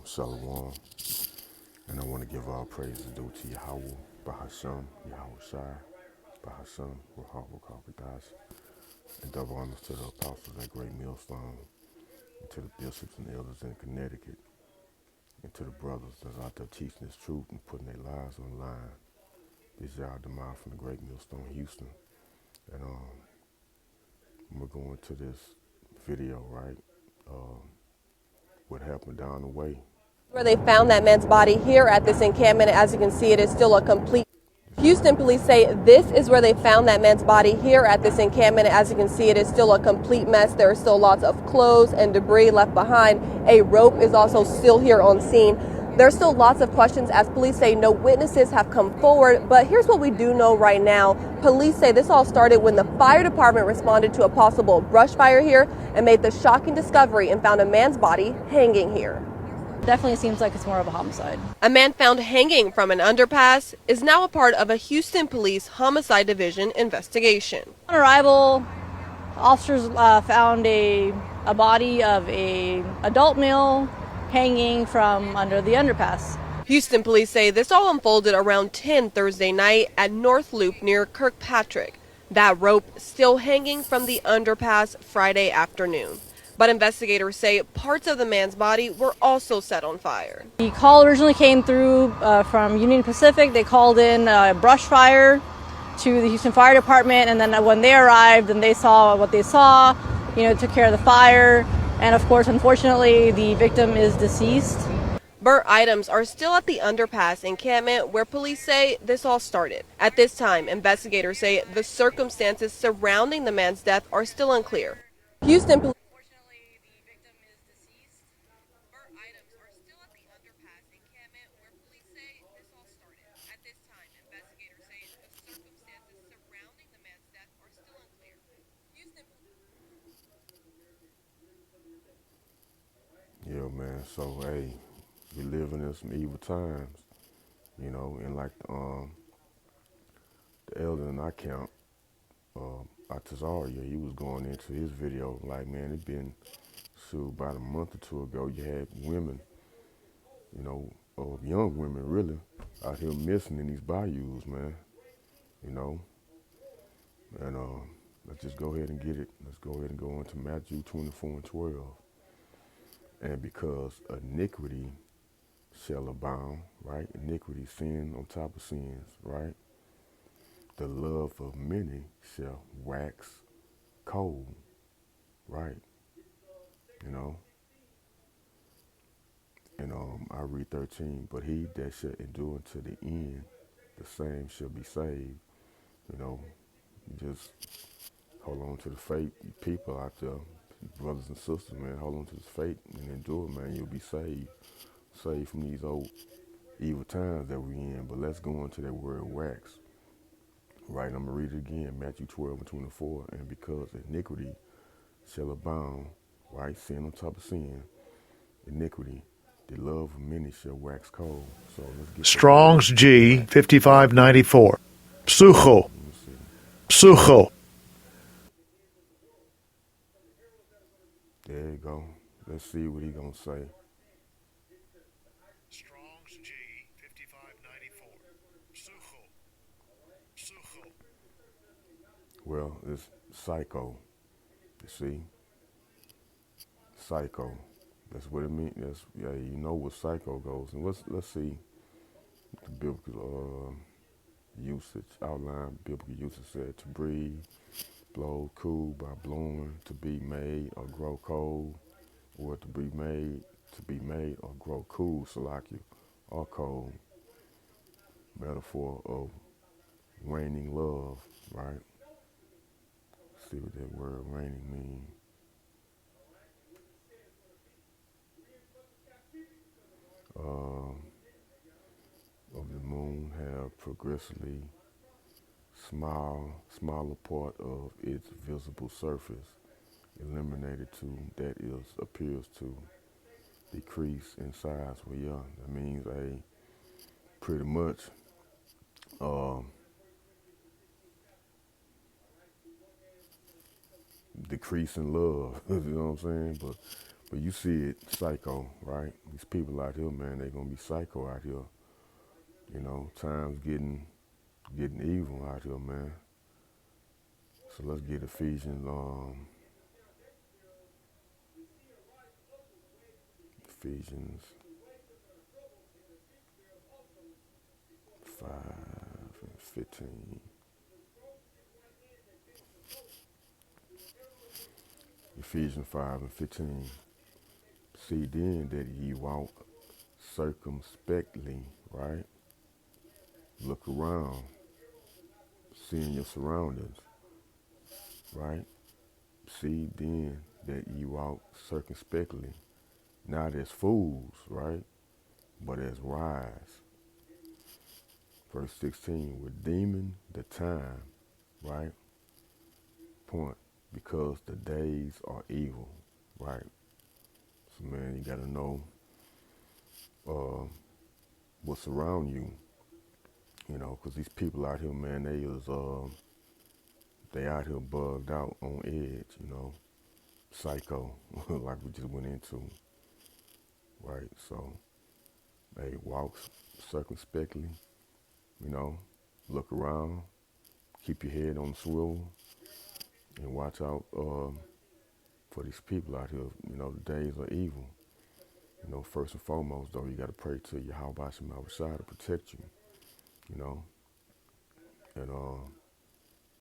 Shalom, and I want to give all praises due to Yahweh, Bahasham, Yahweh Shai, Bahasham, Rahawakapadas, and double honors to the apostles at Great Millstone, and to the bishops and elders in Connecticut, and to the brothers that's out there teaching this truth and putting their lives on the line. This is y'all Demar from the Great Millstone, Houston, and we're going to this video, right? What happened down the way. Where they found that man's body here at this encampment. As you can see, it is still a complete. Houston police say this is where they found that man's body here at this encampment. As you can see, it is still a complete mess. There are still lots of clothes and debris left behind. A rope is also still here on scene. There's still lots of questions as police say no witnesses have come forward. But here's what we do know right now. Police say this all started when the fire department responded to a possible brush fire here and made the shocking discovery and found a man's body hanging here. Definitely seems like it's more of a homicide. A man found hanging from an underpass is now a part of a Houston Police Homicide Division investigation. On arrival, officers found a body of a adult male hanging from under the underpass. Houston police say this all unfolded around 10 Thursday night at North Loop near Kirkpatrick. That rope still hanging from the underpass Friday afternoon. But investigators say parts of the man's body were also set on fire. The call originally came through from Union Pacific. They called in a brush fire to the Houston Fire Department, and then when they arrived and they saw what they saw, took care of the fire. And of course, unfortunately, the victim is deceased. Burnt items are still at the underpass encampment where police say this all started. At this time, investigators say the circumstances surrounding the man's death are still unclear. Houston police. Yeah, man. So, hey, we live in some evil times, and like the elder in our camp, Atazaria, he was going into his video like, man, it been about a month or two ago. You had women, young women really, out here missing in these bayous, man. And let's just go ahead and get it. Let's go ahead and go into Matthew 24:12. And because iniquity shall abound, right? Iniquity, sin on top of sins, right? The love of many shall wax cold, right? And I read 13, but he that shall endure to the end, the same shall be saved. Just hold on to the faith, you people out there, brothers and sisters, man, hold on to this faith and endure, man, you'll be saved. Saved from these old evil times that we're in. But let's go into that word wax. Right, I'm gonna read it again, Matthew 12:24. And because iniquity shall abound, right, sin on top of sin, iniquity, the love of many shall wax cold. So let's get Strong's G 5594. Psucho. Psucho. There you go. Let's see what he gonna say. Strong's G 5594. Psucho. Psucho. Well, it's psycho. You see? Psycho. That's what it means. That's, yeah, you know what psycho goes. And let's see the biblical usage, outline biblical usage said to breathe, blow cool by blowing, to be made or grow cold, or to be made or grow cool, salaki, or cold. Metaphor of waning love, right? See what that word waning means. Of the moon have progressively smaller part of its visible surface eliminated to, that is, appears to decrease in size. Well, yeah, that means pretty much decrease in love. You know what I'm saying? But But you see it psycho, right? These people out here, man, they gonna be psycho out here. You know, times getting evil out here, man. So let's get Ephesians 5:15. Ephesians 5:15. See then that ye walk circumspectly, right? Look around, seeing your surroundings, right? See then that ye walk circumspectly, not as fools, right? But as wise. Verse 16, redeeming the time, right? Point, because the days are evil, right? So man, you gotta know what's around you, you know, because these people out here, man, they out here bugged out on edge, you know, psycho, like we just went into, right? So, hey, walk circumspectly, you know, look around, keep your head on the swivel, and watch out for these people out here. You know, the days are evil. You know, first and foremost, though, you got to pray to Yahweh Shema Shai to protect you, you know, and